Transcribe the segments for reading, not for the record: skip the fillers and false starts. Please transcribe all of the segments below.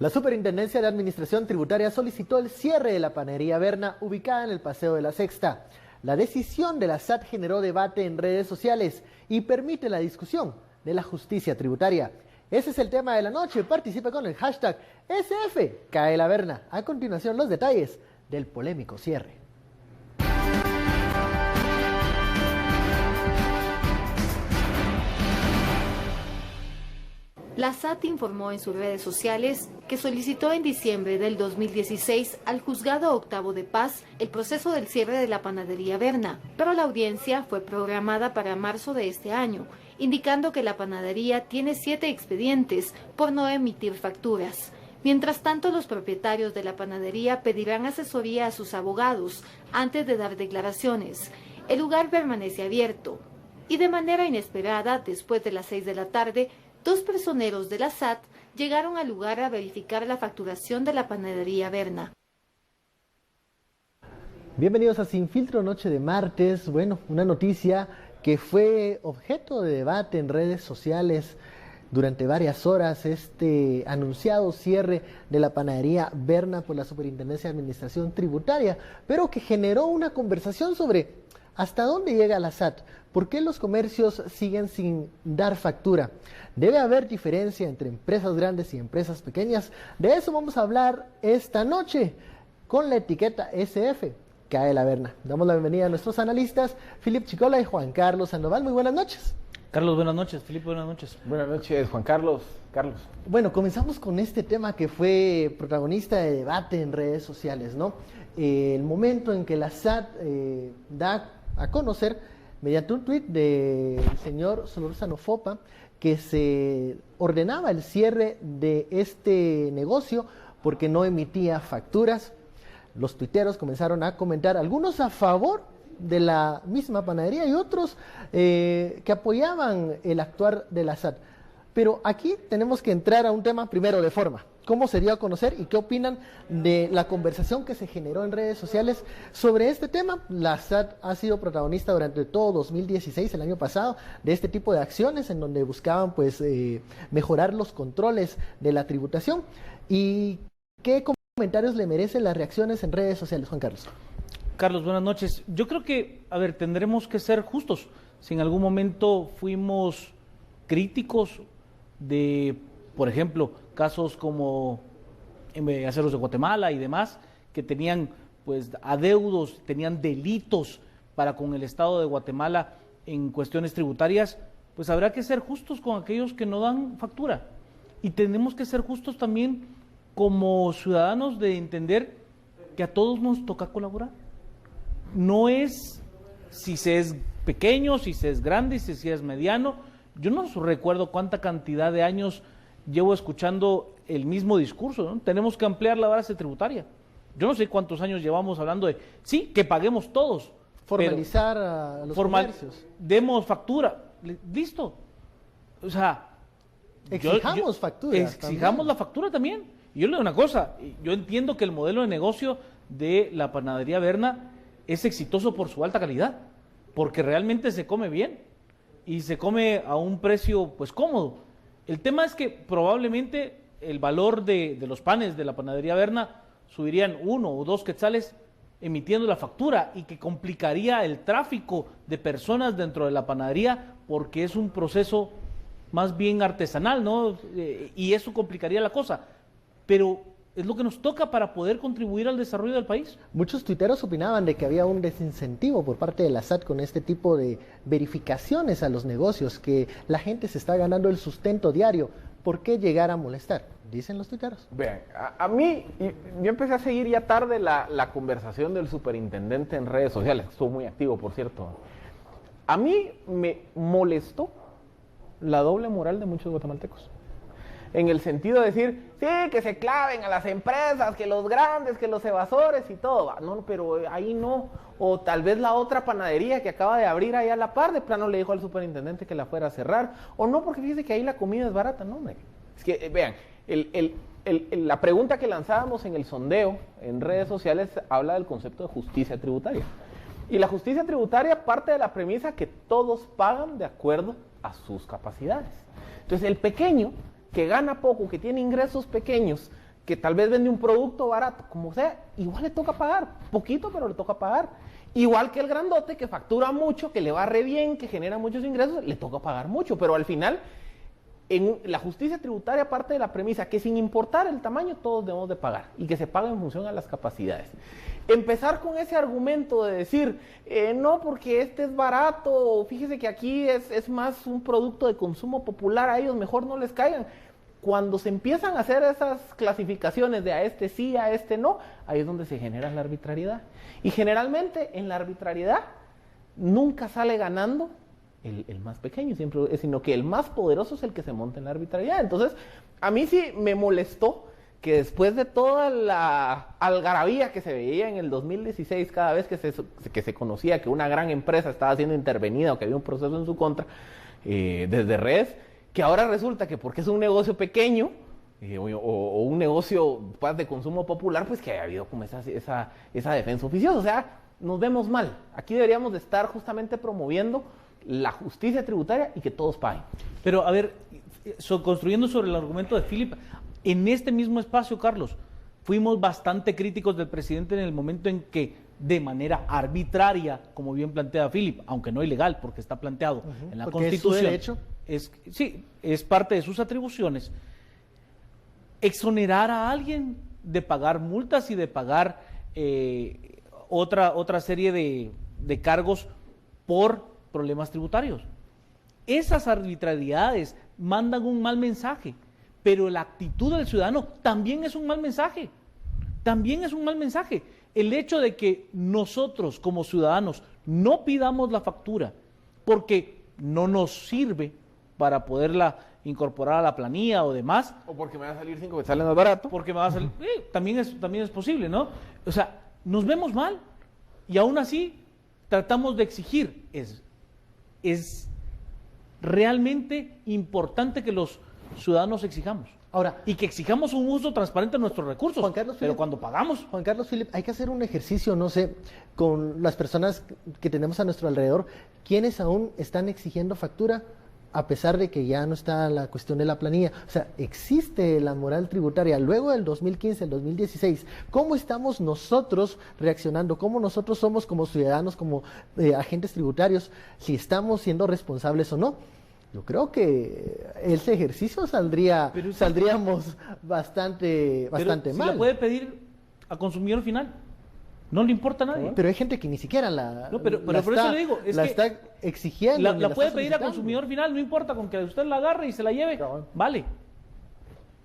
La Superintendencia de Administración Tributaria solicitó el cierre de la panadería Berna ubicada en el Paseo de la Sexta. La decisión de la SAT generó debate en redes sociales y permite la discusión de la justicia tributaria. Ese es el tema de la noche. Participa con el hashtag #CaeLaBerna. A continuación, los detalles del polémico cierre. La SAT informó en sus redes sociales que solicitó en diciembre del 2016 al Juzgado Octavo de Paz el proceso del cierre de la panadería Berna, pero la audiencia fue programada para marzo de este año, indicando que la panadería tiene 7 expedientes por no emitir facturas. Mientras tanto, los propietarios de la panadería pedirán asesoría a sus abogados antes de dar declaraciones. El lugar permanece abierto y de manera inesperada, después de las 6 de la tarde, 2 personeros de la SAT llegaron al lugar a verificar la facturación de la panadería Berna. Bienvenidos a Sin Filtro, noche de martes. Bueno, una noticia que fue objeto de debate en redes sociales durante varias horas, este anunciado cierre de la panadería Berna por la Superintendencia de Administración Tributaria, pero que generó una conversación sobre ¿hasta dónde llega la SAT? ¿Por qué los comercios siguen sin dar factura? ¿Debe haber diferencia entre empresas grandes y empresas pequeñas? De eso vamos a hablar esta noche con la etiqueta SF, CaeLaBerna. Damos la bienvenida a nuestros analistas, Philip Chicola y Juan Carlos Sandoval. Muy buenas noches. Carlos, buenas noches. Felipe, buenas noches. Buenas noches, Juan Carlos. Carlos. Bueno, comenzamos con este tema que fue protagonista de debate en redes sociales, ¿no? El momento en que la SAT da a conocer, mediante un tuit del señor Solórzano Fopa, que se ordenaba el cierre de este negocio porque no emitía facturas. Los tuiteros comenzaron a comentar, algunos a favor de la misma panadería y otros que apoyaban el actuar de la SAT. Pero aquí tenemos que entrar a un tema primero de forma. ¿Cómo se dio a conocer y qué opinan de la conversación que se generó en redes sociales sobre este tema? La SAT ha sido protagonista durante todo 2016, el año pasado, de este tipo de acciones en donde buscaban pues mejorar los controles de la tributación. ¿Y qué comentarios le merecen las reacciones en redes sociales, Juan Carlos? Carlos, buenas noches. Yo creo que, tendremos que ser justos. Si en algún momento fuimos críticos de, por ejemplo, casos como Aceros de Guatemala y demás, que tenían pues adeudos, tenían delitos para con el Estado de Guatemala en cuestiones tributarias, pues habrá que ser justos con aquellos que no dan factura. Y tenemos que ser justos también como ciudadanos de entender que a todos nos toca colaborar. No es si se es pequeño, si se es grande, si se es mediano. Yo no recuerdo cuánta cantidad de años llevo escuchando el mismo discurso, ¿no? Tenemos que ampliar la base tributaria. Yo no sé cuántos años llevamos hablando de, sí, que paguemos todos. Formalizar a los comercios. Demos factura, listo. O sea, exijamos factura. Exijamos la factura también. Y yo le digo una cosa, yo entiendo que el modelo de negocio de la panadería Berna es exitoso por su alta calidad, porque realmente se come bien y se come a un precio pues cómodo. El tema es que probablemente el valor de los panes de la panadería Berna subirían 1 o 2 quetzales emitiendo la factura y que complicaría el tráfico de personas dentro de la panadería porque es un proceso más bien artesanal, ¿no? Y eso complicaría la cosa. Pero es lo que nos toca para poder contribuir al desarrollo del país. Muchos tuiteros opinaban de que había un desincentivo por parte de la SAT con este tipo de verificaciones a los negocios, que la gente se está ganando el sustento diario. ¿Por qué llegar a molestar? Dicen los tuiteros. Vean, a mí, yo empecé a seguir ya tarde la conversación del superintendente en redes sociales, estuvo muy activo, por cierto. A mí me molestó la doble moral de muchos guatemaltecos. En el sentido de decir, sí, que se claven a las empresas, que los grandes, que los evasores y todo. No, pero ahí no. O tal vez la otra panadería que acaba de abrir ahí a la par, de plano le dijo al superintendente que la fuera a cerrar. O no, porque fíjese que ahí la comida es barata. No, hombre. Es que, vean, la pregunta que lanzábamos en el sondeo en redes sociales habla del concepto de justicia tributaria. Y la justicia tributaria parte de la premisa que todos pagan de acuerdo a sus capacidades. Entonces, el pequeño que gana poco, que tiene ingresos pequeños, que tal vez vende un producto barato, como sea, igual le toca pagar, poquito, pero le toca pagar. Igual que el grandote que factura mucho, que le va re bien, que genera muchos ingresos, le toca pagar mucho, pero al final, en la justicia tributaria parte de la premisa que sin importar el tamaño, todos debemos de pagar y que se pague en función a las capacidades. Empezar con ese argumento de decir, no, porque este es barato, fíjese que aquí es más un producto de consumo popular, a ellos mejor no les caigan. Cuando se empiezan a hacer esas clasificaciones de a este sí, a este no, ahí es donde se genera la arbitrariedad. Y generalmente en la arbitrariedad nunca sale ganando el más pequeño, siempre, sino que el más poderoso es el que se monta en la arbitrariedad. Entonces, a mí sí me molestó que después de toda la algarabía que se veía en el 2016, cada vez que se conocía que una gran empresa estaba siendo intervenida o que había un proceso en su contra, desde redes, que ahora resulta que porque es un negocio pequeño o un negocio pues, de consumo popular, pues que haya habido como esa defensa oficiosa. O sea, nos vemos mal. Aquí deberíamos de estar justamente promoviendo la justicia tributaria y que todos paguen. Pero, a ver, construyendo sobre el argumento de Philip, en este mismo espacio, Carlos, fuimos bastante críticos del presidente en el momento en que, de manera arbitraria, como bien plantea Philip, aunque no ilegal, porque está planteado en la Constitución, es su derecho. Sí, es parte de sus atribuciones, exonerar a alguien de pagar multas y de pagar otra serie de cargos por problemas tributarios. Esas arbitrariedades mandan un mal mensaje, pero la actitud del ciudadano también es un mal mensaje. También es un mal mensaje. El hecho de que nosotros como ciudadanos no pidamos la factura porque no nos sirve para poderla incorporar a la planilla o demás. O porque me va a salir 5 que sale más barato. Porque me va a salir, también es posible, ¿no? O sea, nos vemos mal y aún así tratamos de exigir. Es realmente importante que los ciudadanos exijamos. Ahora, y que exijamos un uso transparente de nuestros recursos. Juan Carlos pero Philip, cuando pagamos. Juan Carlos Philip, hay que hacer un ejercicio, no sé, con las personas que tenemos a nuestro alrededor, quienes aún están exigiendo factura, a pesar de que ya no está la cuestión de la planilla. O sea, existe la moral tributaria. Luego del 2015, el 2016, ¿cómo estamos nosotros reaccionando? ¿Cómo nosotros somos como ciudadanos, como agentes tributarios, si estamos siendo responsables o no? Yo creo que ese ejercicio saldríamos bastante mal. Si la puede pedir a consumidor final, no le importa a nadie. Pero hay gente que ni siquiera pero por eso le digo, está exigiendo. La puede pedir a consumidor final, no importa, con que usted la agarre y se la lleve, vale.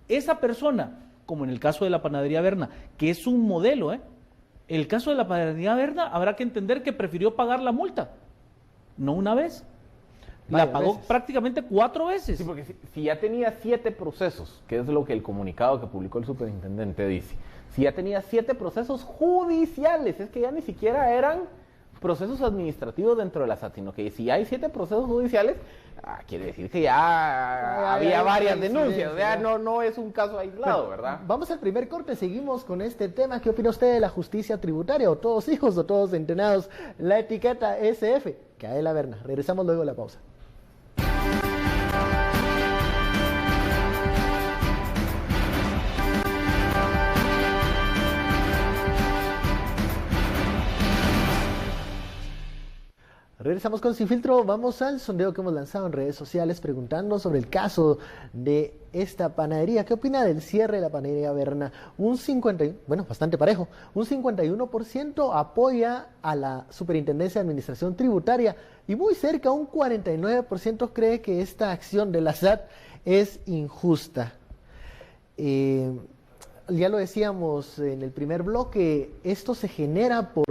Esa persona, como en el caso de la panadería Berna, que es un modelo, el caso de la panadería Berna habrá que entender que prefirió pagar la multa, no una vez. La pagó prácticamente 4 veces. Sí, porque si ya tenía 7 procesos, que es lo que el comunicado que publicó el superintendente dice, si ya tenía 7 procesos judiciales, es que ya ni siquiera eran procesos administrativos dentro de la SAT, sino que si hay 7 procesos judiciales, quiere decir que ya había varias denuncias, ya no es un caso aislado, ¿verdad? Vamos al primer corte, seguimos con este tema. ¿Qué opina usted de la justicia tributaria? O todos hijos o todos entrenados, la etiqueta SF, cae la Berna. Regresamos luego de la pausa. Regresamos con Sin Filtro, vamos al sondeo que hemos lanzado en redes sociales preguntando sobre el caso de esta panadería. ¿Qué opina del cierre de la panadería Berna? Bastante parejo, un 51% apoya a la Superintendencia de Administración Tributaria y muy cerca, un 49% cree que esta acción de la SAT es injusta. Ya lo decíamos en el primer bloque, esto se genera por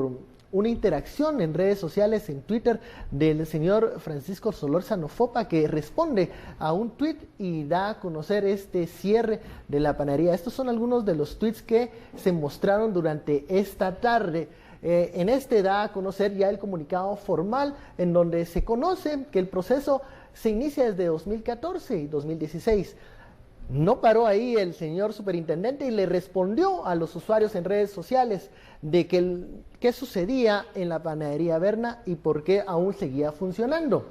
una interacción en redes sociales, en Twitter, del señor Francisco Solórzano Fopa, que responde a un tweet y da a conocer este cierre de la panadería. Estos son algunos de los tweets que se mostraron durante esta tarde. En este da a conocer ya el comunicado formal, en donde se conoce que el proceso se inicia desde 2014 y 2016. No paró ahí el señor superintendente y le respondió a los usuarios en redes sociales de qué sucedía en la panadería Berna y por qué aún seguía funcionando.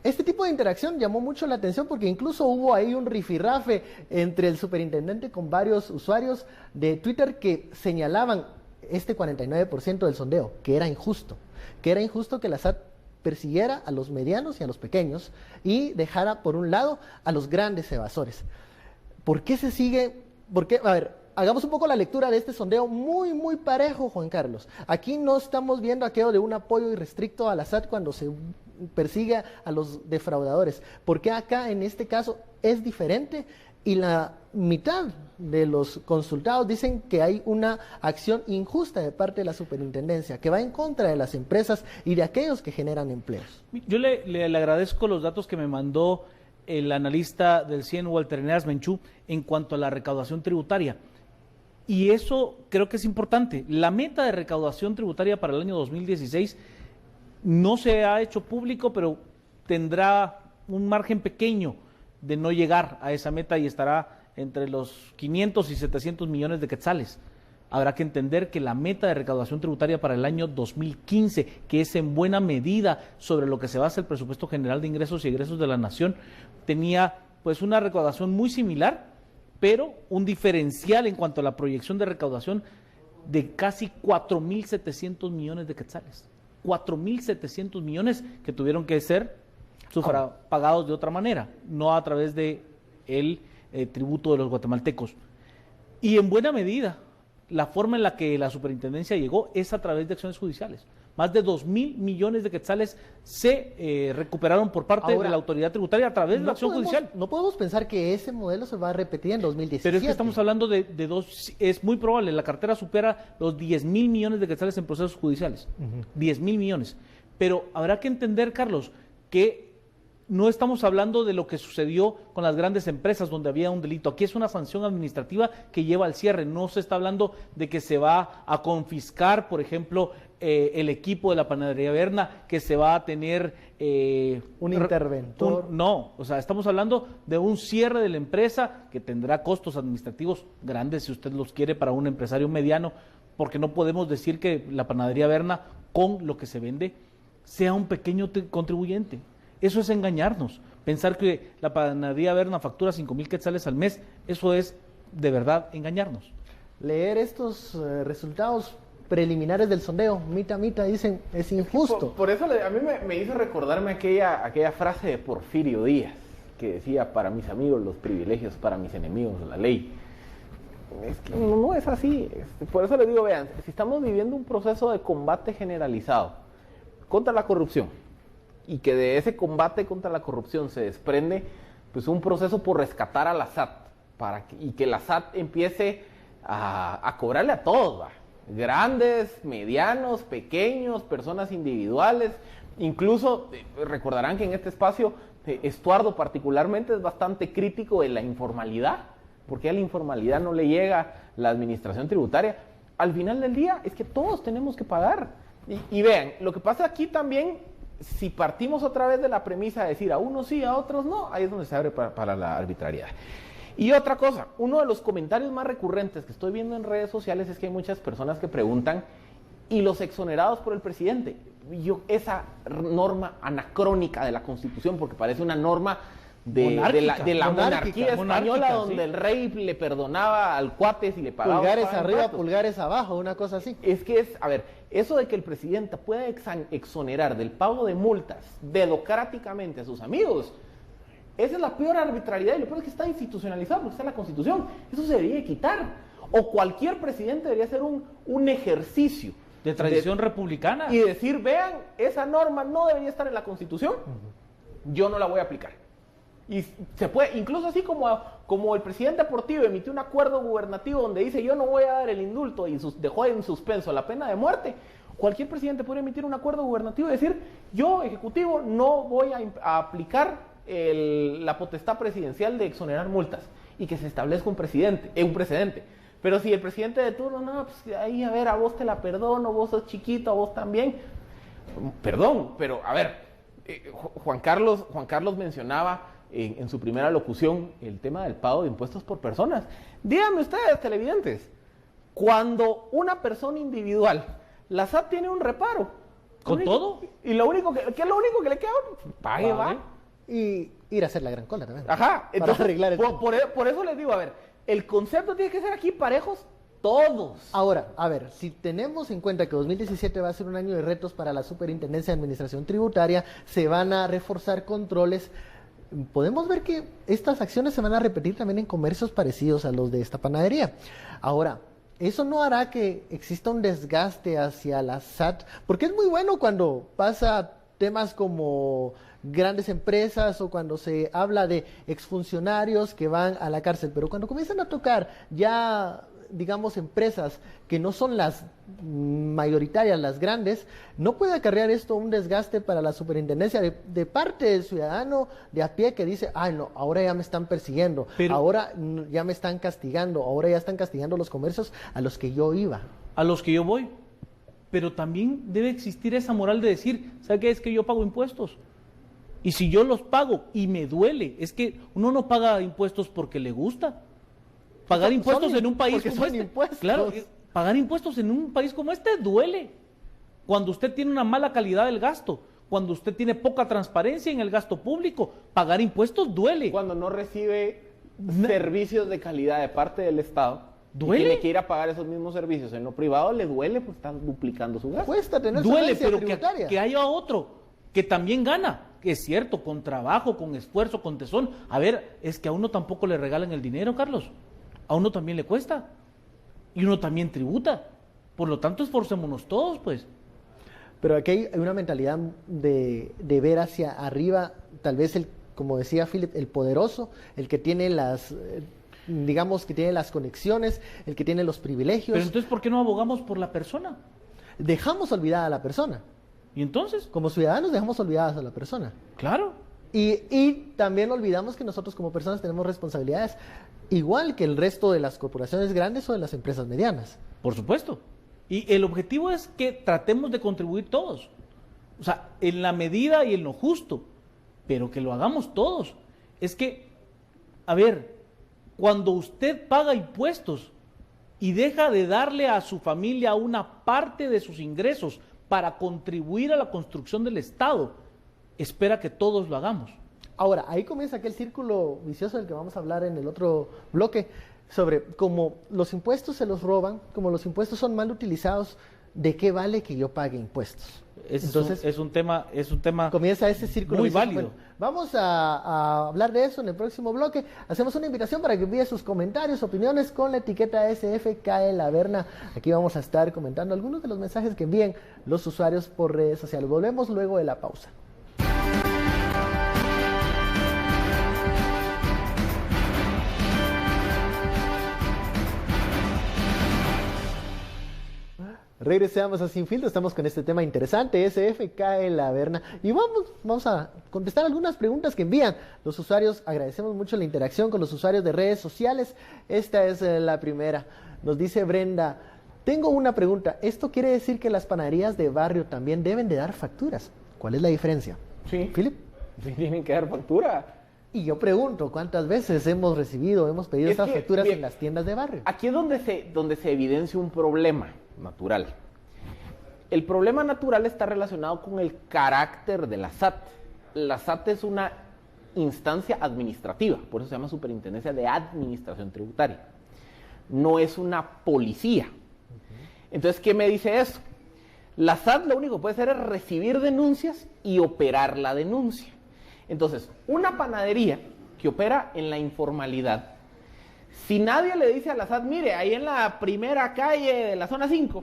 Este tipo de interacción llamó mucho la atención porque incluso hubo ahí un rifirrafe entre el superintendente con varios usuarios de Twitter que señalaban este 49% del sondeo, que era injusto que la SAT persiguiera a los medianos y a los pequeños y dejara por un lado a los grandes evasores. ¿Por qué se sigue? A ver, hagamos un poco la lectura de este sondeo muy parejo, Juan Carlos. Aquí no estamos viendo aquello de un apoyo irrestricto a la SAT cuando se persigue a los defraudadores. Porque acá en este caso es diferente y la mitad de los consultados dicen que hay una acción injusta de parte de la superintendencia, que va en contra de las empresas y de aquellos que generan empleos. Yo le agradezco los datos que me mandó el analista del CIEN, Walter Eneas Menchú, en cuanto a la recaudación tributaria. Y eso creo que es importante. La meta de recaudación tributaria para el año 2016 no se ha hecho público, pero tendrá un margen pequeño de no llegar a esa meta y estará entre los 500 y 700 millones de quetzales. Habrá que entender que la meta de recaudación tributaria para el año 2015, que es en buena medida sobre lo que se basa el presupuesto general de ingresos y egresos de la nación, tenía pues una recaudación muy similar, pero un diferencial en cuanto a la proyección de recaudación de casi 4.700 millones de quetzales. 4.700 millones que tuvieron que ser pagados de otra manera, no a través de el tributo de los guatemaltecos. Y en buena medida, la forma en la que la superintendencia llegó es a través de acciones judiciales. Más de 2.000 millones de quetzales se recuperaron por parte de la autoridad tributaria a través de la acción judicial. No podemos pensar que ese modelo se va a repetir en 2017. Pero es que estamos hablando de dos, es muy probable, la cartera supera los 10.000 millones de quetzales en procesos judiciales. 10.000 millones. Pero habrá que entender, Carlos, que no estamos hablando de lo que sucedió con las grandes empresas donde había un delito. Aquí es una sanción administrativa que lleva al cierre. No se está hablando de que se va a confiscar, por ejemplo, el equipo de la panadería Berna, que se va a tener un interventor. No, o sea, estamos hablando de un cierre de la empresa que tendrá costos administrativos grandes, si usted los quiere, para un empresario mediano, porque no podemos decir que la panadería Berna, con lo que se vende, sea un pequeño contribuyente. Eso es engañarnos. Pensar que la panadería Berna factura 5,000 quetzales al mes, eso es de verdad engañarnos. Leer estos resultados preliminares del sondeo, mita, dicen, es injusto. Por eso a mí me hizo recordarme aquella frase de Porfirio Díaz, que decía: para mis amigos los privilegios, para mis enemigos la ley. Es que no es así. Por eso les digo, vean, si estamos viviendo un proceso de combate generalizado contra la corrupción, y que de ese combate contra la corrupción se desprende pues un proceso por rescatar a la SAT y que la SAT empiece a cobrarle a todos, ¿va? Grandes, medianos, pequeños, personas individuales. Incluso recordarán que en este espacio Estuardo particularmente es bastante crítico de la informalidad, porque a la informalidad no le llega la administración tributaria. Al final del día es que todos tenemos que pagar. Y vean, lo que pasa aquí también, si partimos otra vez de la premisa de decir a unos sí, a otros no, ahí es donde se abre para la arbitrariedad. Y otra cosa, uno de los comentarios más recurrentes que estoy viendo en redes sociales es que hay muchas personas que preguntan: ¿y los exonerados por el presidente? Esa norma anacrónica de la Constitución, porque parece una norma de la monarquía española, donde el rey le perdonaba al cuate si le pagaba. Pulgares arriba, pulgares abajo, una cosa así. A ver, eso de que el presidente pueda exonerar del pago de multas democráticamente a sus amigos, esa es la peor arbitrariedad, y lo peor es que está institucionalizado porque está en la Constitución. Eso se debería quitar. O cualquier presidente debería hacer un ejercicio de tradición republicana y decir: vean, esa norma no debería estar en la Constitución, yo no la voy a aplicar. Y se puede, incluso así como el presidente Portillo emitió un acuerdo gubernativo donde dice: yo no voy a dar el indulto, y dejó en suspenso la pena de muerte, cualquier presidente puede emitir un acuerdo gubernativo y decir: yo, ejecutivo, no voy a aplicar la potestad presidencial de exonerar multas, y que se establezca un precedente. Pero si el presidente de turno: no, pues ahí, a ver, a vos te la perdono, vos sos chiquito, a vos también. Perdón, pero a ver, Juan Carlos mencionaba en su primera locución el tema del pago de impuestos por personas. Díganme ustedes, televidentes, cuando una persona individual, la SAT tiene un reparo, ¿Con todo? Y lo único que es lo único que le queda, pague, va. Y ir a hacer la gran cola también. Ajá, entonces, arreglar el tema. por eso les digo, a ver, el concepto tiene que ser aquí parejos todos. Ahora, a ver, si tenemos en cuenta que 2017 va a ser un año de retos para la Superintendencia de Administración Tributaria, se van a reforzar controles, podemos ver que estas acciones se van a repetir también en comercios parecidos a los de esta panadería. Ahora, eso no hará que exista un desgaste hacia la SAT, porque es muy bueno cuando pasa temas como grandes empresas o cuando se habla de exfuncionarios que van a la cárcel, pero cuando comienzan a tocar ya, digamos, empresas que no son las mayoritarias, las grandes, no puede acarrear esto un desgaste para la superintendencia de parte del ciudadano de a pie que dice, ay no, ahora ya me están persiguiendo, ahora ya me están castigando, ahora ya están castigando los comercios a los que yo iba. A los que yo voy. Pero también debe existir esa moral de decir, ¿sabe qué? Es que yo pago impuestos. Y si yo los pago y me duele, es que uno no paga impuestos porque le gusta. Pagar impuestos en un país como este, claro, pagar impuestos en un país como este duele. Cuando usted tiene una mala calidad del gasto, cuando usted tiene poca transparencia en el gasto público, pagar impuestos duele. Cuando no recibe servicios de calidad de parte del Estado, duele. Y tiene que ir a pagar esos mismos servicios en lo privado, le duele, pues están duplicando su gasto. Cuesta tener duele, solvencia pero tributaria. que haya otro que también gana, que es cierto, con trabajo, con esfuerzo, con tesón. A ver, es que a uno tampoco le regalan el dinero, Carlos. A uno también le cuesta. Y uno también tributa. Por lo tanto, esforcémonos todos, pues. Pero aquí hay una mentalidad de ver hacia arriba, tal vez como decía Philip, el poderoso, el que tiene las, digamos, que tiene las conexiones, el que tiene los privilegios. Pero entonces, ¿por qué no abogamos por la persona? Dejamos olvidada a la persona. ¿Y entonces? Como ciudadanos dejamos olvidadas a la persona. Claro. Y también olvidamos que nosotros como personas tenemos responsabilidades igual que el resto de las corporaciones grandes o de las empresas medianas. Por supuesto. Y el objetivo es que tratemos de contribuir todos. O sea, en la medida y en lo justo, pero que lo hagamos todos. Es que, a ver, cuando usted paga impuestos y deja de darle a su familia una parte de sus ingresos para contribuir a la construcción del Estado, espera que todos lo hagamos. Ahora, ahí comienza aquel círculo vicioso del que vamos a hablar en el otro bloque, sobre cómo los impuestos se los roban, como los impuestos son mal utilizados, ¿de qué vale que yo pague impuestos? Entonces, es un tema comienza ese círculo muy vicioso. válido. Bueno, vamos a hablar de eso en el próximo bloque. Hacemos una invitación para que envíe sus comentarios, opiniones con la etiqueta SFKE La Verna. Aquí vamos a estar comentando algunos de los mensajes que envíen los usuarios por redes sociales. Volvemos luego de la pausa. Regresamos a Sin Filtro, estamos con este tema interesante, SFKE La Verna, y vamos a contestar algunas preguntas que envían los usuarios. Agradecemos mucho la interacción con los usuarios de redes sociales. Esta es la primera. Nos dice Brenda, tengo una pregunta, ¿esto quiere decir que las panaderías de barrio también deben de dar facturas? ¿Cuál es la diferencia? Sí. ¿Philip? Sí, tienen que dar factura. Y yo pregunto, ¿cuántas veces hemos pedido estas facturas en las tiendas de barrio? Aquí es donde se evidencia un problema natural. El problema natural está relacionado con el carácter de la SAT. La SAT es una instancia administrativa, por eso se llama Superintendencia de Administración Tributaria. No es una policía. Entonces, ¿qué me dice eso? La SAT lo único que puede hacer es recibir denuncias y operar la denuncia. Entonces, una panadería que opera en la informalidad, si nadie le dice a la SAT, mire, ahí en la primera calle de la zona 5,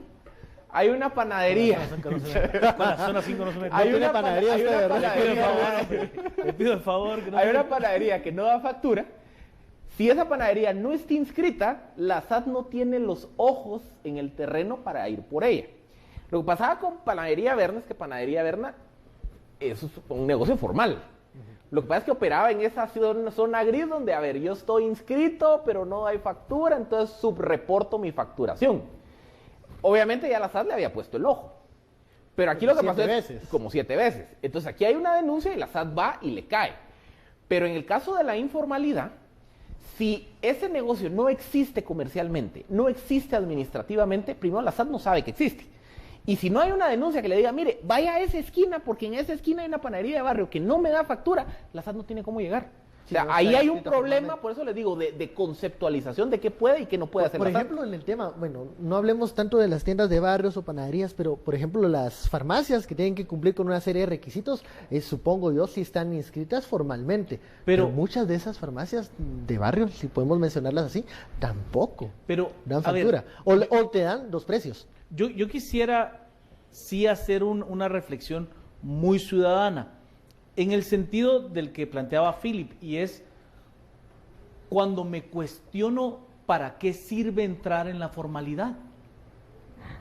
hay una panadería. Con la zona 5 no se me Hay una panadería. Le pido el favor. Hay una panadería que no da factura. Si esa panadería no está inscrita, la SAT no tiene los ojos en el terreno para ir por ella. Lo que pasaba con Panadería Verna es que Panadería Verna es un negocio formal. Lo que pasa es que operaba en esa zona gris donde, a ver, yo estoy inscrito, pero no hay factura, entonces subreporto mi facturación. Obviamente ya la SAT le había puesto el ojo. Pero aquí lo que pasó es como 7 veces. Entonces aquí hay una denuncia y la SAT va y le cae. Pero en el caso de la informalidad, si ese negocio no existe comercialmente, no existe administrativamente, primero la SAT no sabe que existe. Y si no hay una denuncia que le diga, mire, vaya a esa esquina, porque en esa esquina hay una panadería de barrio que no me da factura, la SAT no tiene cómo llegar. Sí, o sea, no ahí está hay un escrito problema, formalmente. por eso les digo, de conceptualización de qué puede y qué no puede hacer Por la SAT. ejemplo, en el tema, bueno, no hablemos tanto de las tiendas de barrios o panaderías, pero por ejemplo las farmacias que tienen que cumplir con una serie de requisitos, supongo yo, sí están inscritas formalmente. Pero muchas de esas farmacias de barrios, si podemos mencionarlas así, tampoco Pero, dan a ver, factura. O te dan dos precios. yo quisiera sí hacer una reflexión muy ciudadana, en el sentido del que planteaba Philip, y es cuando me cuestiono para qué sirve entrar en la formalidad.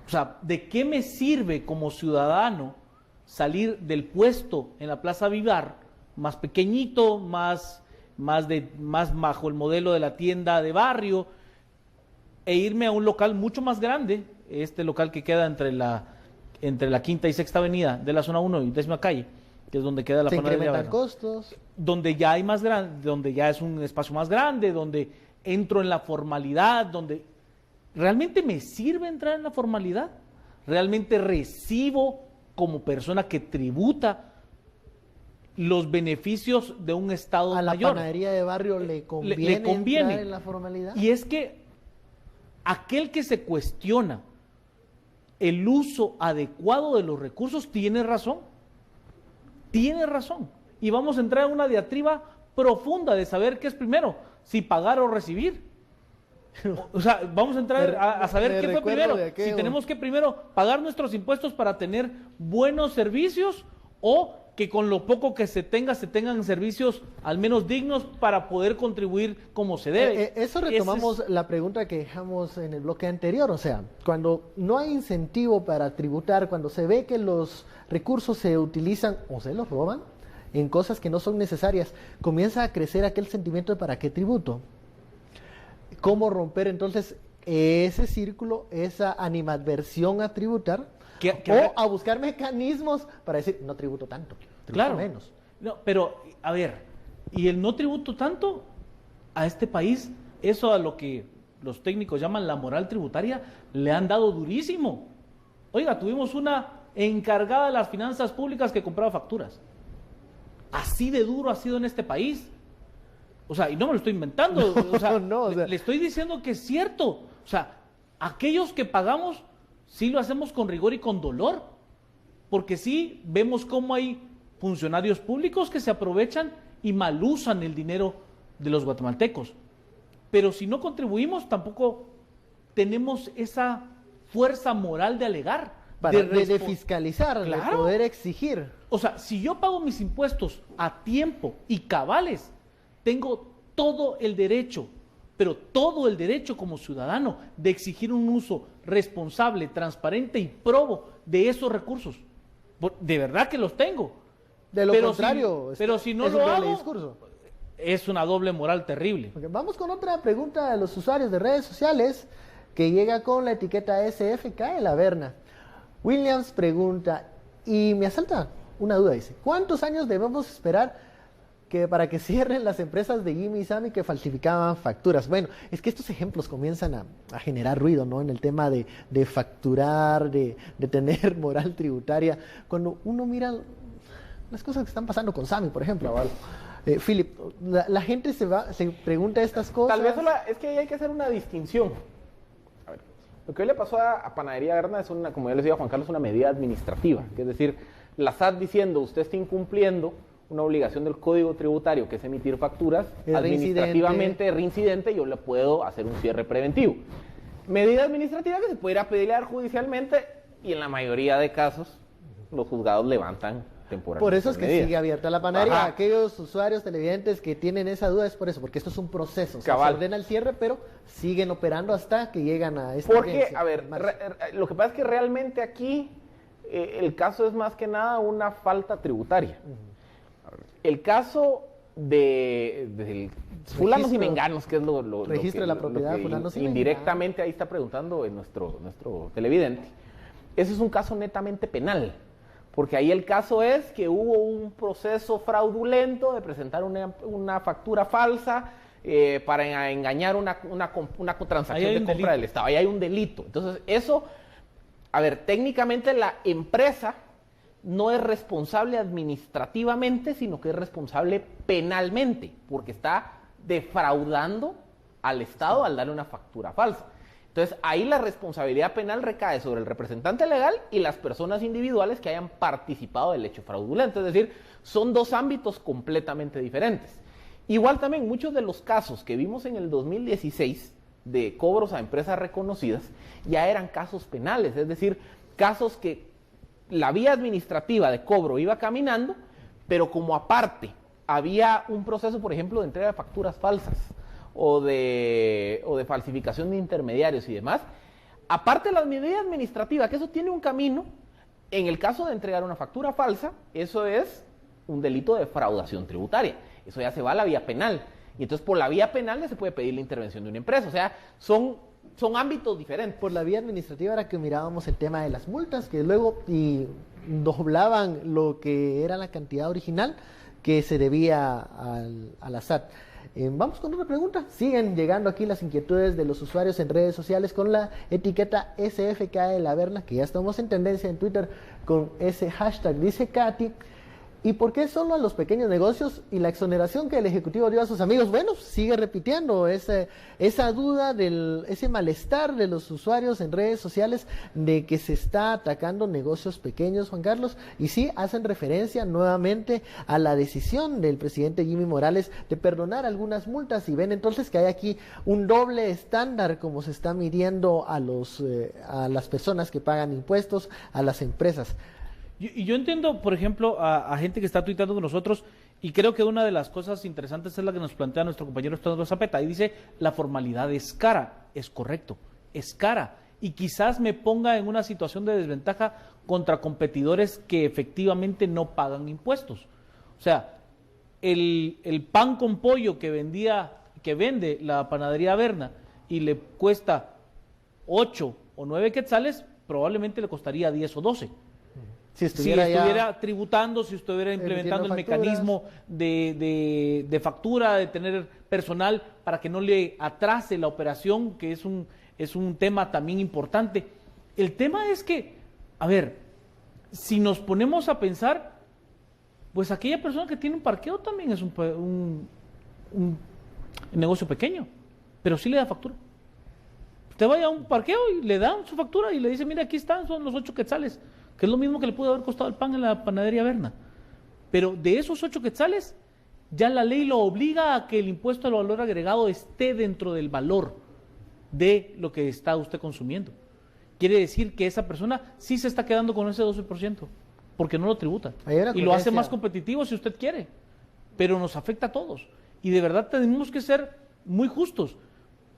O sea, ¿de qué me sirve como ciudadano salir del puesto en la Plaza Vivar, más pequeñito, más bajo el modelo de la tienda de barrio, e irme a un local mucho más grande, este local que queda entre la Quinta y Sexta Avenida de la zona 1 y 10ª calle, que es donde queda la Se panadería incrementan Berna, costos. donde ya hay más grande, donde ya es un espacio más grande, donde entro en la formalidad, donde realmente me sirve entrar en la formalidad, realmente recibo como persona que tributa los beneficios de un estado A la mayor. panadería de barrio le conviene entrar en la formalidad. Y es que aquel que se cuestiona el uso adecuado de los recursos tiene razón. Tiene razón. Y vamos a entrar en una diatriba profunda de saber qué es primero, si pagar o recibir. O sea, vamos a entrar a saber qué fue primero. Si tenemos que primero pagar nuestros impuestos para tener buenos servicios, o que con lo poco que se tengan servicios al menos dignos para poder contribuir como se debe. Eso retomamos la pregunta que dejamos en el bloque anterior, o sea, cuando no hay incentivo para tributar, cuando se ve que los recursos se utilizan o se los roban en cosas que no son necesarias, comienza a crecer aquel sentimiento de ¿para qué tributo? ¿Cómo romper entonces ese círculo, esa animadversión a tributar? O a buscar mecanismos para decir, no tributo tanto, tributo claro, menos. No, pero, a ver, y el no tributo tanto a este país, eso a lo que los técnicos llaman la moral tributaria, le han dado durísimo. Oiga, tuvimos una encargada de las finanzas públicas que compraba facturas. Así de duro ha sido en este país. O sea, y no me lo estoy inventando. O sea, le estoy diciendo que es cierto. O sea, aquellos que pagamos, sí lo hacemos con rigor y con dolor. Porque sí vemos cómo hay funcionarios públicos que se aprovechan y malusan el dinero de los guatemaltecos. Pero si no contribuimos, tampoco tenemos esa fuerza moral de alegar. De fiscalizar, claro, de poder exigir. O sea, si yo pago mis impuestos a tiempo y cabales, tengo todo el derecho, pero todo el derecho como ciudadano de exigir un uso responsable, transparente y probo de esos recursos. De verdad que los tengo. De lo contrario, pero si no lo hago, discurso. Es una doble moral terrible. Okay, vamos con otra pregunta de los usuarios de redes sociales que llega con la etiqueta SFK en la Berna. Williams pregunta, y me asalta una duda, dice, ¿cuántos años debemos esperar para que cierren las empresas de Jimmy y Sammy que falsificaban facturas? Bueno, es que estos ejemplos comienzan a generar ruido, ¿no? En el tema de facturar, de tener moral tributaria. Cuando uno mira las cosas que están pasando con Sammy, por ejemplo, ¿vale? Philip, la gente se pregunta estas cosas. Tal vez es que ahí hay que hacer una distinción. A ver, lo que hoy le pasó a Panadería Berna es como ya les decía Juan Carlos, una medida administrativa. Que es decir, la SAT diciendo, usted está incumpliendo una obligación del Código Tributario, que es emitir facturas, administrativamente reincidente, yo le puedo hacer un cierre preventivo. Medida administrativa que se puede ir a pelear judicialmente, y en la mayoría de casos los juzgados levantan temporalmente. Por eso es que medidas. sigue abierta la panadería. Ajá. Aquellos usuarios televidentes que tienen esa duda es por eso, porque esto es un proceso. O sea, se ordena el cierre, pero siguen operando hasta que llegan a esta Porque, audiencia. a ver, lo que pasa es que realmente aquí el caso es más que nada una falta tributaria. El caso del fulanos y menganos, que es lo registro de la propiedad, que fulanos y indirectamente ahí está preguntando en nuestro televidente. Ese es un caso netamente penal, porque ahí el caso es que hubo un proceso fraudulento de presentar una factura falsa para engañar una transacción de compra del Estado. Ahí hay un delito. Entonces, eso a ver, técnicamente la empresa no es responsable administrativamente, sino que es responsable penalmente, porque está defraudando al Estado al darle una factura falsa. Entonces, ahí la responsabilidad penal recae sobre el representante legal y las personas individuales que hayan participado del hecho fraudulento. Es decir, son dos ámbitos completamente diferentes. Igual también muchos de los casos que vimos en el 2016 de cobros a empresas reconocidas ya eran casos penales, es decir, casos que la vía administrativa de cobro iba caminando, pero como aparte había un proceso, por ejemplo, de entrega de facturas falsas o de falsificación de intermediarios y demás, aparte de la medida administrativa, que eso tiene un camino, en el caso de entregar una factura falsa, eso es un delito de defraudación tributaria, eso ya se va a la vía penal, y entonces por la vía penal ya se puede pedir la intervención de una empresa, o sea, son ámbitos diferentes. Por la vía administrativa era que mirábamos el tema de las multas, que luego doblaban lo que era la cantidad original que se debía a la SAT. Vamos con otra pregunta. Siguen llegando aquí las inquietudes de los usuarios en redes sociales con la etiqueta SFK de la Verna, que ya estamos en tendencia en Twitter con ese hashtag. Dice Katy, ¿y por qué solo a los pequeños negocios y la exoneración que el Ejecutivo dio a sus amigos? Bueno, sigue repitiendo esa duda, ese malestar de los usuarios en redes sociales de que se está atacando negocios pequeños, Juan Carlos, y sí hacen referencia nuevamente a la decisión del presidente Jimmy Morales de perdonar algunas multas, y ven entonces que hay aquí un doble estándar como se está midiendo a las personas que pagan impuestos, a las empresas. Yo entiendo, por ejemplo, a gente que está tuitando con nosotros, y creo que una de las cosas interesantes es la que nos plantea nuestro compañero Estado Zapeta, y dice, la formalidad es cara. Es correcto, es cara, y quizás me ponga en una situación de desventaja contra competidores que efectivamente no pagan impuestos. O sea, el pan con pollo que vende la panadería Berna y le cuesta 8 o 9 quetzales, probablemente le costaría 10 o 12. Si estuviera tributando, si estuviera implementando el mecanismo de factura, de tener personal para que no le atrase la operación, que es un tema también importante. El tema es que, a ver, si nos ponemos a pensar, pues aquella persona que tiene un parqueo también es un negocio pequeño, pero sí le da factura. Usted vaya a un parqueo y le dan su factura y le dice, mira, aquí están, son los 8 quetzales, que es lo mismo que le pudo haber costado el pan en la panadería Berna. Pero de esos 8 quetzales, ya la ley lo obliga a que el impuesto al valor agregado esté dentro del valor de lo que está usted consumiendo. Quiere decir que esa persona sí se está quedando con ese 12%, porque no lo tributa. Y lo hace más competitivo si usted quiere, pero nos afecta a todos. Y de verdad tenemos que ser muy justos,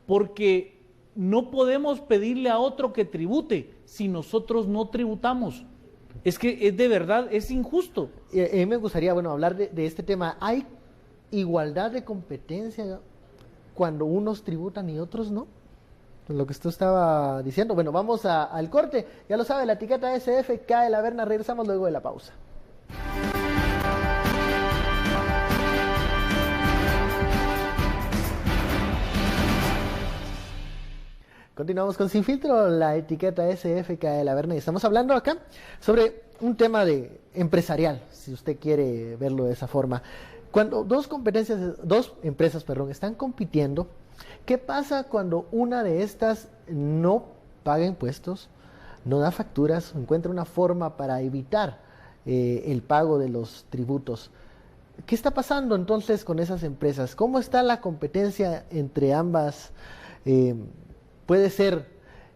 porque no podemos pedirle a otro que tribute si nosotros no tributamos. Es que es de verdad, es injusto. A mí me gustaría, hablar de este tema. ¿Hay igualdad de competencia cuando unos tributan y otros no? Lo que usted estaba diciendo. Bueno, vamos al corte. Ya lo sabe, la etiqueta SFK de la Verna. Regresamos luego de la pausa. Continuamos con Sin Filtro, la etiqueta SFK de la Verna, y estamos hablando acá sobre un tema empresarial, si usted quiere verlo de esa forma. Cuando dos empresas están compitiendo, ¿qué pasa cuando una de estas no paga impuestos, no da facturas, encuentra una forma para evitar el pago de los tributos? ¿Qué está pasando entonces con esas empresas? ¿Cómo está la competencia entre ambas? Puede ser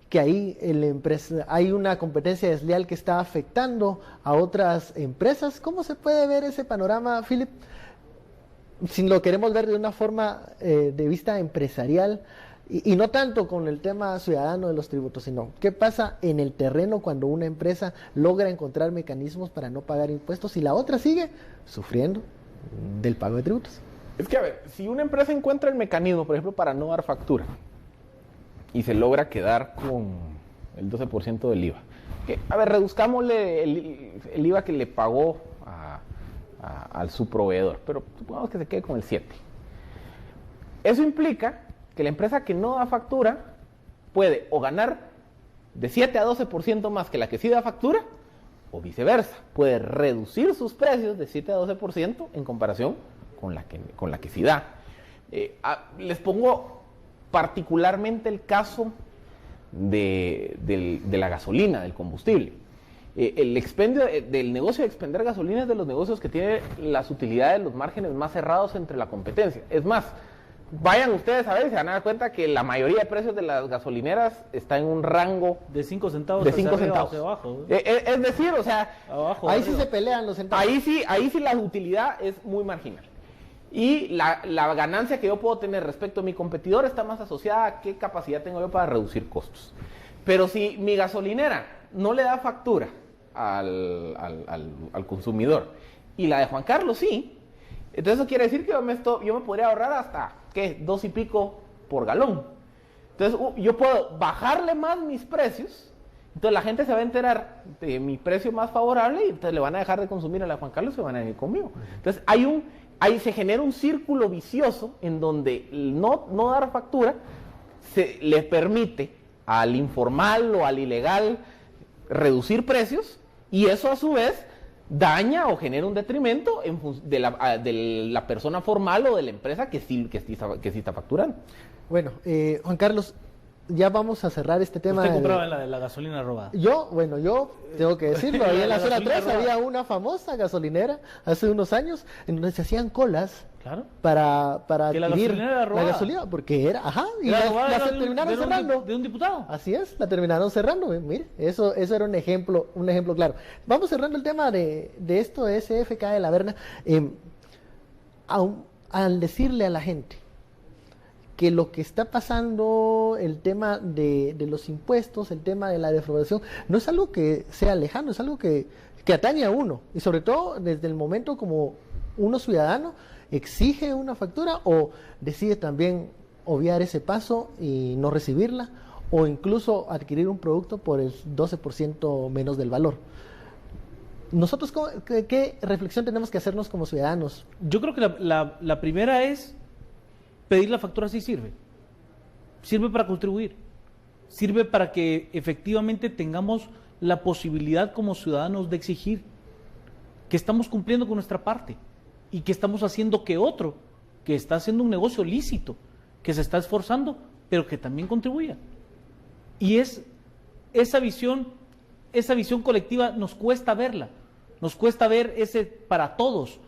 que ahí hay una competencia desleal que está afectando a otras empresas. ¿Cómo se puede ver ese panorama, Philip? Si lo queremos ver de una forma de vista empresarial y no tanto con el tema ciudadano de los tributos, sino qué pasa en el terreno cuando una empresa logra encontrar mecanismos para no pagar impuestos y la otra sigue sufriendo del pago de tributos. Es que, a ver, si una empresa encuentra el mecanismo, por ejemplo, para no dar factura, y se logra quedar con el 12% del IVA. A ver, reduzcámosle el IVA que le pagó a su proveedor, pero supongamos que se quede con el 7%. Eso implica que la empresa que no da factura puede o ganar de 7 a 12% más que la que sí da factura, o viceversa, puede reducir sus precios de 7 a 12% en comparación con la que sí da. Les pongo particularmente el caso de la gasolina, del combustible. El expendio del negocio de expender gasolina es de los negocios que tiene las utilidades, los márgenes más cerrados entre la competencia. Es más, vayan ustedes a ver y se van a dar cuenta que la mayoría de precios de las gasolineras está en un rango de 5 centavos de hacia 5 arriba o centavos. hacia abajo. Es decir, o sea, Abajo, Ahí arriba. sí se pelean los centavos. ahí sí la utilidad es muy marginal. Y la ganancia que yo puedo tener respecto a mi competidor está más asociada a qué capacidad tengo yo para reducir costos. Pero si mi gasolinera no le da factura al consumidor y la de Juan Carlos sí, entonces eso quiere decir que yo me podría ahorrar hasta, ¿qué? 2 y pico por galón. Entonces yo puedo bajarle más mis precios, entonces la gente se va a enterar de mi precio más favorable y entonces le van a dejar de consumir a la Juan Carlos y se van a venir conmigo. Entonces ahí se genera un círculo vicioso en donde no dar factura le permite al informal o al ilegal reducir precios, y eso a su vez daña o genera un detrimento de la persona formal o de la empresa que sí está facturando. Bueno, Juan Carlos, ya vamos a cerrar este tema. Usted compraba la gasolina robada. Yo tengo que decirlo, ahí en la zona 3 gasolina había una famosa gasolinera hace unos años en donde se hacían colas Claro. para Que la adquirir gasolinera era la robada. gasolina, porque y Era las robada terminaron cerrando. de un diputado. Así es, la terminaron cerrando. Mire, eso era un ejemplo claro. Vamos cerrando el tema de esto de SFK de la Verna. Al decirle a la gente que lo que está pasando, el tema de los impuestos, el tema de la defraudación, no es algo que sea lejano, es algo que atañe a uno. Y sobre todo desde el momento como uno ciudadano exige una factura o decide también obviar ese paso y no recibirla, o incluso adquirir un producto por el 12% menos del valor. Nosotros, ¿qué reflexión tenemos que hacernos como ciudadanos? Yo creo que la primera es pedir la factura. Sí sirve. Sirve para contribuir. Sirve para que efectivamente tengamos la posibilidad como ciudadanos de exigir que estamos cumpliendo con nuestra parte y que estamos haciendo que otro, que está haciendo un negocio lícito, que se está esforzando, pero que también contribuya. Y esa visión colectiva nos cuesta verla, nos cuesta ver ese para todos.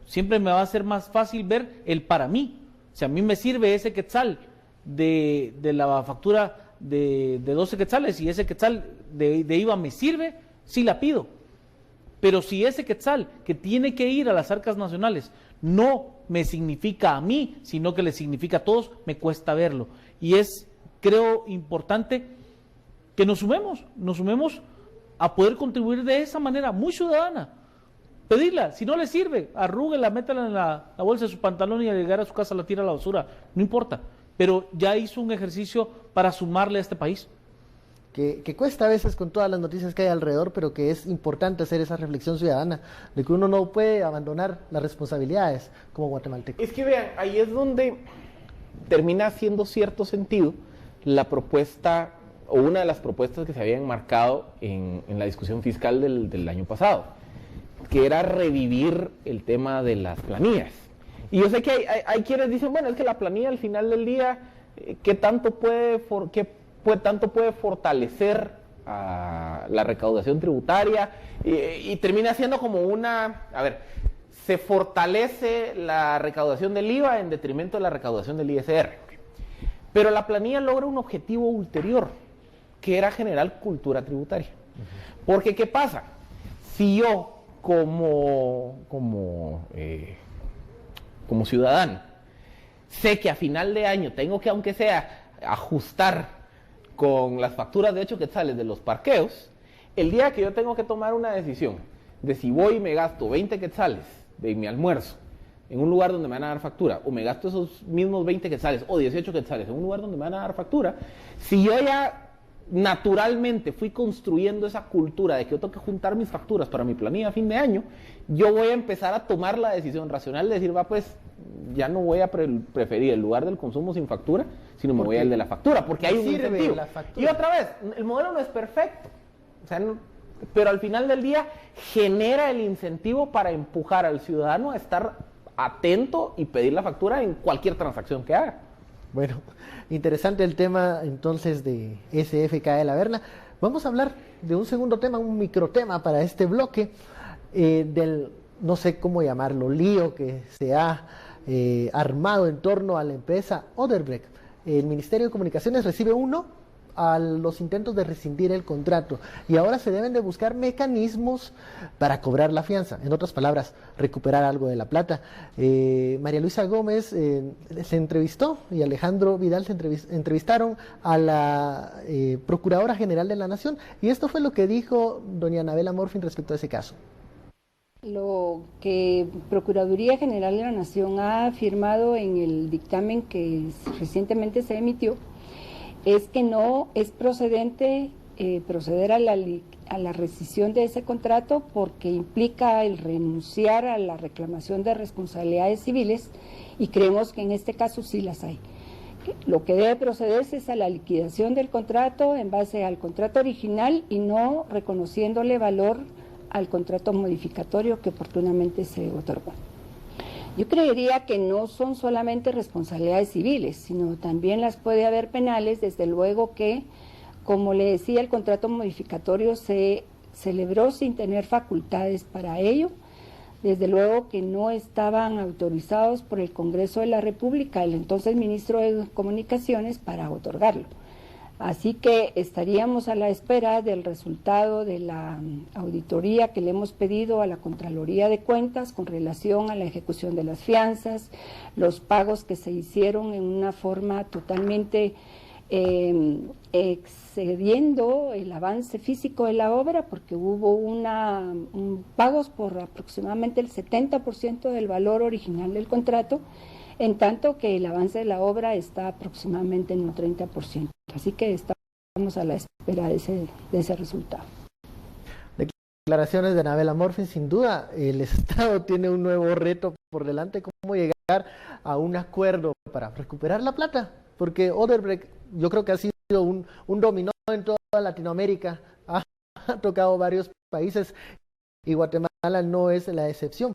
Siempre me va a ser más fácil ver el para mí. Si a mí me sirve ese quetzal de la factura de 12 quetzales y ese quetzal de IVA me sirve, sí la pido. Pero si ese quetzal que tiene que ir a las arcas nacionales no me significa a mí, sino que le significa a todos, me cuesta verlo. Y creo importante que nos sumemos a poder contribuir de esa manera muy ciudadana. Pedirla, si no le sirve, arrúguela, métela en la bolsa de su pantalón y al llegar a su casa la tira a la basura, no importa. Pero ya hizo un ejercicio para sumarle a este país. Que cuesta a veces con todas las noticias que hay alrededor, pero que es importante hacer esa reflexión ciudadana, de que uno no puede abandonar las responsabilidades como guatemalteco. Es que vean, ahí es donde termina haciendo cierto sentido la propuesta, o una de las propuestas que se habían marcado en la discusión fiscal del año pasado, que era revivir el tema de las planillas. Y yo sé que hay quienes dicen, bueno, es que la planilla al final del día, ¿qué tanto puede fortalecer a la recaudación tributaria? Y termina siendo como se fortalece la recaudación del IVA en detrimento de la recaudación del ISR. Pero la planilla logra un objetivo ulterior, que era generar cultura tributaria. Porque, ¿qué pasa? Si yo, como ciudadano, sé que a final de año tengo que, aunque sea, ajustar con las facturas de 8 quetzales de los parqueos, el día que yo tengo que tomar una decisión de si voy y me gasto 20 quetzales de mi almuerzo en un lugar donde me van a dar factura, o me gasto esos mismos 20 quetzales o 18 quetzales en un lugar donde me van a dar factura, si yo ya naturalmente fui construyendo esa cultura de que yo tengo que juntar mis facturas para mi planilla a fin de año, yo voy a empezar a tomar la decisión racional de decir, ya no voy a preferir el lugar del consumo sin factura, sino me voy al de la factura, porque hay un incentivo. Y otra vez, el modelo no es perfecto, o sea, pero al final del día genera el incentivo para empujar al ciudadano a estar atento y pedir la factura en cualquier transacción que haga. Bueno, interesante el tema entonces de SFK de la Verna. Vamos a hablar de un segundo tema, un microtema para este bloque, del, no sé cómo llamarlo, lío que se ha armado en torno a la empresa Odebrecht. El Ministerio de Comunicaciones recibe a los intentos de rescindir el contrato y ahora se deben de buscar mecanismos para cobrar la fianza, en otras palabras, recuperar algo de la plata. María Luisa Gómez se entrevistó y Alejandro Vidal se entrevistaron a la Procuradora General de la Nación y esto fue lo que dijo doña Anabela Morfin respecto a ese caso. Lo que Procuraduría General de la Nación ha afirmado en el dictamen que recientemente se emitió es que no es procedente proceder a la rescisión de ese contrato porque implica el renunciar a la reclamación de responsabilidades civiles y creemos que en este caso sí las hay. Lo que debe procederse es a la liquidación del contrato en base al contrato original y no reconociéndole valor al contrato modificatorio que oportunamente se otorgó. Yo creería que no son solamente responsabilidades civiles, sino también las puede haber penales, desde luego que, como le decía, el contrato modificatorio se celebró sin tener facultades para ello, desde luego que no estaban autorizados por el Congreso de la República, el entonces ministro de Comunicaciones, para otorgarlo. Así que estaríamos a la espera del resultado de la auditoría que le hemos pedido a la Contraloría de Cuentas con relación a la ejecución de las fianzas, los pagos que se hicieron en una forma totalmente excediendo el avance físico de la obra, porque hubo pagos por aproximadamente el 70% del valor original del contrato, en tanto que el avance de la obra está aproximadamente en un 30%. Así que estamos a la espera de ese resultado. Declaraciones de Anabela Morfin, sin duda, el Estado tiene un nuevo reto por delante, cómo llegar a un acuerdo para recuperar la plata, porque Odebrecht yo creo que ha sido un dominó en toda Latinoamérica, ha tocado varios países y Guatemala no es la excepción.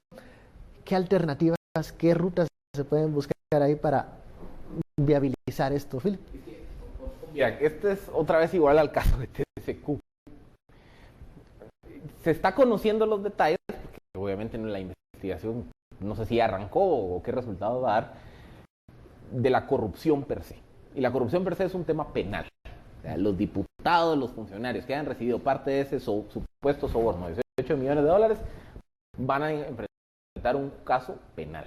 ¿Qué alternativas, qué rutas se pueden buscar ahí para viabilizar esto, Philip? Mira, este es otra vez igual al caso de TSQ. Se está conociendo los detalles, porque obviamente en la investigación no sé si arrancó o qué resultado va a dar, de la corrupción per se. Y la corrupción per se es un tema penal. O sea, los diputados, los funcionarios que hayan recibido parte de ese supuesto soborno de 18 millones de dólares van a enfrentar un caso penal.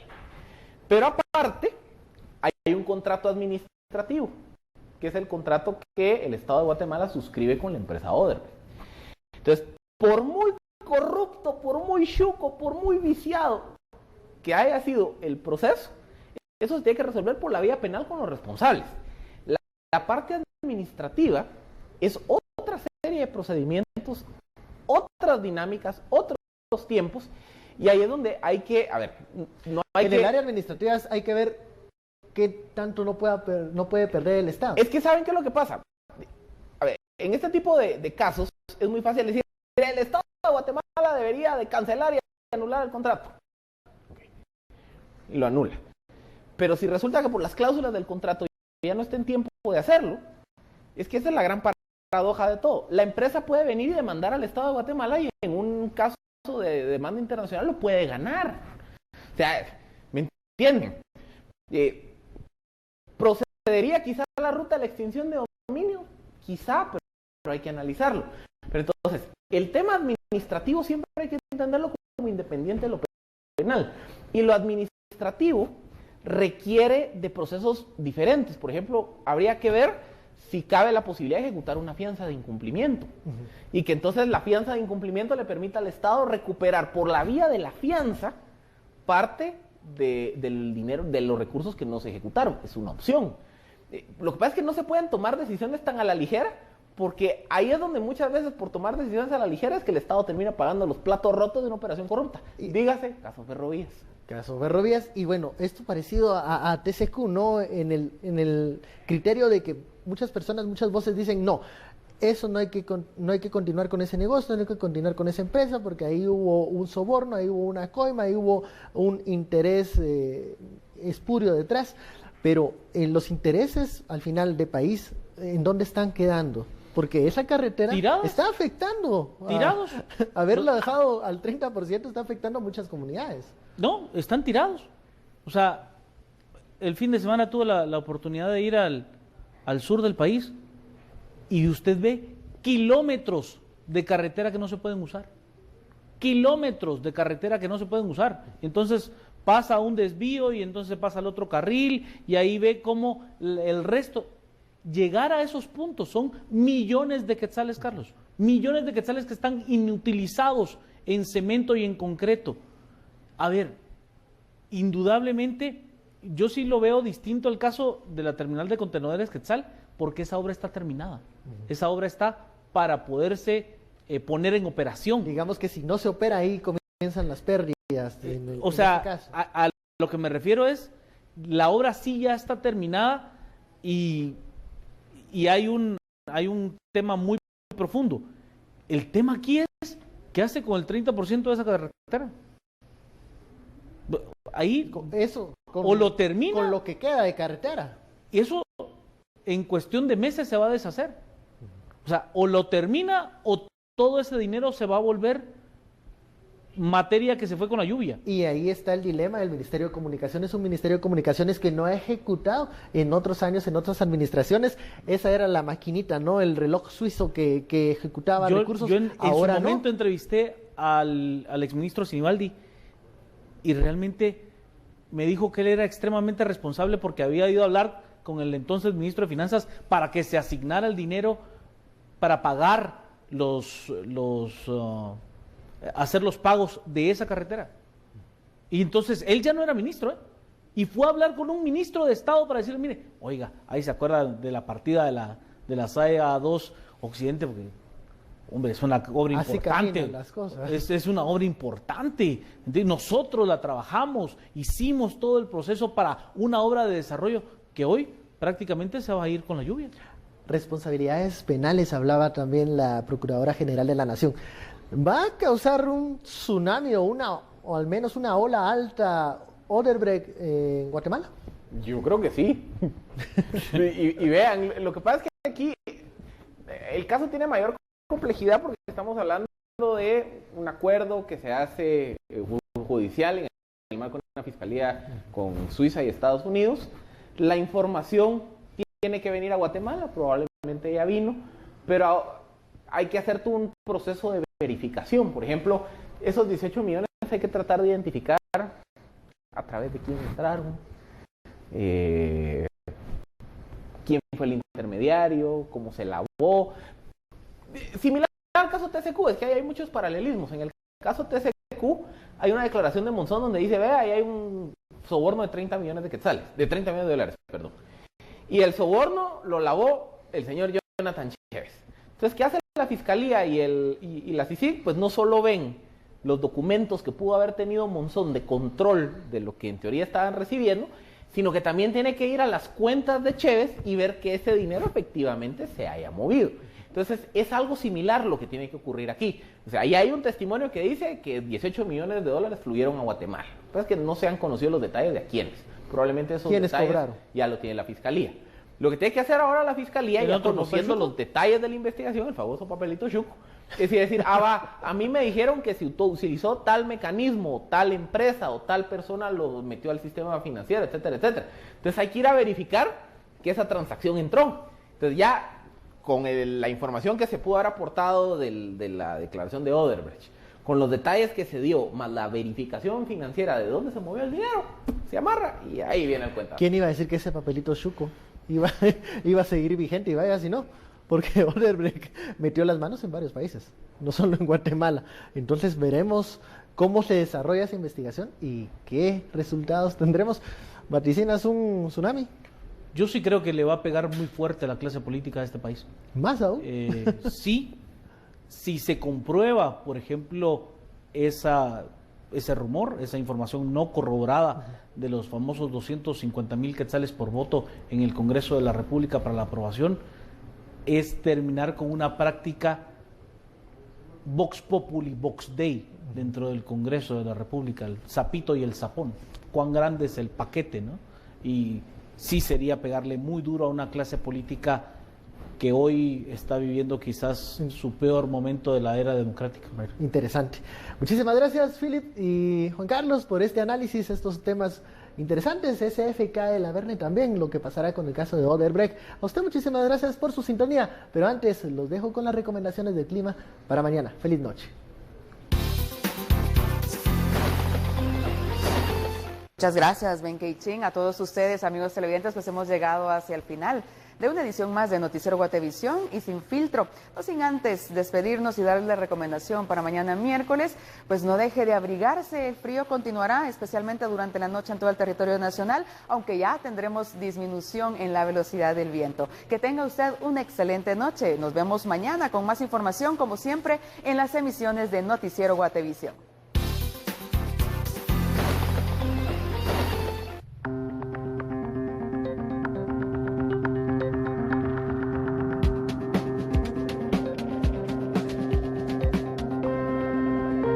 Pero aparte, hay un contrato administrativo, que es el contrato que el Estado de Guatemala suscribe con la empresa Odebrecht. Entonces, por muy corrupto, por muy chuco, por muy viciado que haya sido el proceso, eso se tiene que resolver por la vía penal con los responsables. La parte administrativa es otra serie de procedimientos, otras dinámicas, otros tiempos, y ahí es donde hay que, a ver, no hay en el área administrativa hay que ver qué tanto no puede perder el Estado. Es que ¿saben qué es lo que pasa? A ver, en este tipo de casos es muy fácil decir, el Estado de Guatemala debería de cancelar y anular el contrato. Okay. Y lo anula. Pero si resulta que por las cláusulas del contrato ya no está en tiempo de hacerlo, es que esa es la gran paradoja de todo. La empresa puede venir y demandar al Estado de Guatemala y en un caso de demanda internacional lo puede ganar. O sea, ¿me entienden? ¿Procedería quizá a la ruta de la extinción de dominio? Quizá, pero hay que analizarlo. Pero entonces, el tema administrativo siempre hay que entenderlo como independiente de lo penal. Y lo administrativo requiere de procesos diferentes. Por ejemplo, habría que ver si cabe la posibilidad de ejecutar una fianza de incumplimiento. Y que entonces la fianza de incumplimiento le permita al Estado recuperar por la vía de la fianza parte del dinero, de los recursos que no se ejecutaron. Es una opción. Lo que pasa es que no se pueden tomar decisiones tan a la ligera, porque ahí es donde muchas veces por tomar decisiones a la ligera es que el Estado termina pagando los platos rotos de una operación corrupta. Dígase, caso Ferrovías. Caso Ferrovías, y bueno, esto parecido a TCQ, ¿no? En el criterio de que muchas personas, muchas voces dicen, no, eso no hay que continuar con ese negocio, no hay que continuar con esa empresa, porque ahí hubo un soborno, ahí hubo una coima, ahí hubo un interés espurio detrás, pero los intereses al final de país, ¿en dónde están quedando? Porque esa carretera ¿Tirados? Está afectando. ¿Tirados? Haberla dejado al 30% está afectando a muchas comunidades. No, están tirados. O sea, el fin de semana tuve la oportunidad de ir al sur del país y usted ve kilómetros de carretera que no se pueden usar. Kilómetros de carretera que no se pueden usar. Entonces pasa un desvío y entonces pasa al otro carril y ahí ve cómo el resto... Llegar a esos puntos son millones de quetzales, Carlos. Millones de quetzales que están inutilizados en cemento y en concreto. A ver, indudablemente, yo sí lo veo distinto al caso de la terminal de contenedores Quetzal, porque esa obra está terminada. Esa obra está para poderse poner en operación. Digamos que si no se opera ahí comienzan las pérdidas. O sea, a lo que me refiero es, la obra sí ya está terminada y hay un tema muy profundo. El tema aquí es, ¿qué hace con el 30% de esa carretera? Ahí, o lo termina, con lo que queda de carretera. y eso en cuestión de meses se va a deshacer. O sea, o lo termina o todo ese dinero se va a volver materia que se fue con la lluvia. Y ahí está el dilema del Ministerio de Comunicaciones, un Ministerio de Comunicaciones que no ha ejecutado en otros años, en otras administraciones. Esa era la maquinita, ¿no? El reloj suizo que ejecutaba recursos. Yo en ahora su momento no. entrevisté al exministro Sinibaldi y realmente me dijo que él era extremadamente responsable porque había ido a hablar con el entonces ministro de Finanzas para que se asignara el dinero para pagar hacer los pagos de esa carretera. Y entonces él ya no era ministro, ¿eh? Y fue a hablar con un ministro de Estado para decirle, mire, oiga, ahí se acuerda de la partida de la SAEA 2 Occidente, porque, hombre, es una obra Así importante. las cosas. Es una obra importante. Entonces, nosotros la trabajamos, hicimos todo el proceso para una obra de desarrollo que hoy prácticamente se va a ir con la lluvia. Responsabilidades penales, hablaba también la Procuradora General de la Nación. ¿Va a causar un tsunami o al menos una ola alta Odebrecht en Guatemala? Yo creo que sí. y vean, lo que pasa es que aquí el caso tiene mayor complejidad porque estamos hablando de un acuerdo que se hace judicial en el marco de una fiscalía con Suiza y Estados Unidos. La información tiene que venir a Guatemala, probablemente ya vino, pero hay que hacer todo un proceso de verificación. Por ejemplo, esos 18 millones hay que tratar de identificar a través de quién entraron, quién fue el intermediario, cómo se lavó. Similar al caso TCQ, es que hay muchos paralelismos. En el caso TCQ hay una declaración de Monzón donde dice, vea, ahí hay un soborno de 30 millones de quetzales, de 30 millones de dólares, perdón. Y el soborno lo lavó el señor Jonathan Chévez. Entonces, ¿qué hace la Fiscalía y la CICIG? Pues no solo ven los documentos que pudo haber tenido Monzón de control de lo que en teoría estaban recibiendo, sino que también tiene que ir a las cuentas de Chévez y ver que ese dinero efectivamente se haya movido. Entonces, es algo similar lo que tiene que ocurrir aquí. O sea, ahí hay un testimonio que dice que 18 millones de dólares fluyeron a Guatemala. Pero es que no se han conocido los detalles de a quiénes. Probablemente esos detalles cobraron? Ya lo tiene la Fiscalía. Lo que tiene que hacer ahora la Fiscalía, ya conociendo los detalles de la investigación, el famoso papelito chuco, es decir, a mí me dijeron que se utilizó tal mecanismo, tal empresa o tal persona lo metió al sistema financiero, etcétera, etcétera. Entonces hay que ir a verificar que esa transacción entró. Entonces ya con la información que se pudo haber aportado de la declaración de Odebrecht, con los detalles que se dio, más la verificación financiera de dónde se movió el dinero, se amarra y ahí viene el cuenta. ¿Quién iba a decir que ese papelito chuco iba a seguir vigente? Y vaya si no, porque Odebrecht metió las manos en varios países, no solo en Guatemala. Entonces veremos cómo se desarrolla esa investigación y qué resultados tendremos. ¿Vaticinas un tsunami? Yo sí creo que le va a pegar muy fuerte a la clase política de este país. ¿Más aún? Sí, si se comprueba, por ejemplo, esa ese rumor, esa información no corroborada de los famosos 250,000 quetzales por voto en el Congreso de la República para la aprobación, es terminar con una práctica Vox Populi, Vox Dei dentro del Congreso de la República, el sapito y el sapón. Cuán grande es el paquete, ¿no? Y sí sería pegarle muy duro a una clase política que hoy está viviendo quizás su peor momento de la era democrática. Interesante. Muchísimas gracias, Philip y Juan Carlos, por este análisis, estos temas interesantes. SFK de la Verne también, lo que pasará con el caso de Odebrecht. A usted muchísimas gracias por su sintonía, pero antes los dejo con las recomendaciones del clima para mañana. Feliz noche. Muchas gracias, Ben Keichin. A todos ustedes, amigos televidentes, pues hemos llegado hacia el final de una edición más de Noticiero Guatevisión y Sin Filtro. No sin antes despedirnos y darles la recomendación para mañana miércoles, pues no deje de abrigarse, el frío continuará, especialmente durante la noche en todo el territorio nacional, aunque ya tendremos disminución en la velocidad del viento. Que tenga usted una excelente noche. Nos vemos mañana con más información, como siempre, en las emisiones de Noticiero Guatevisión.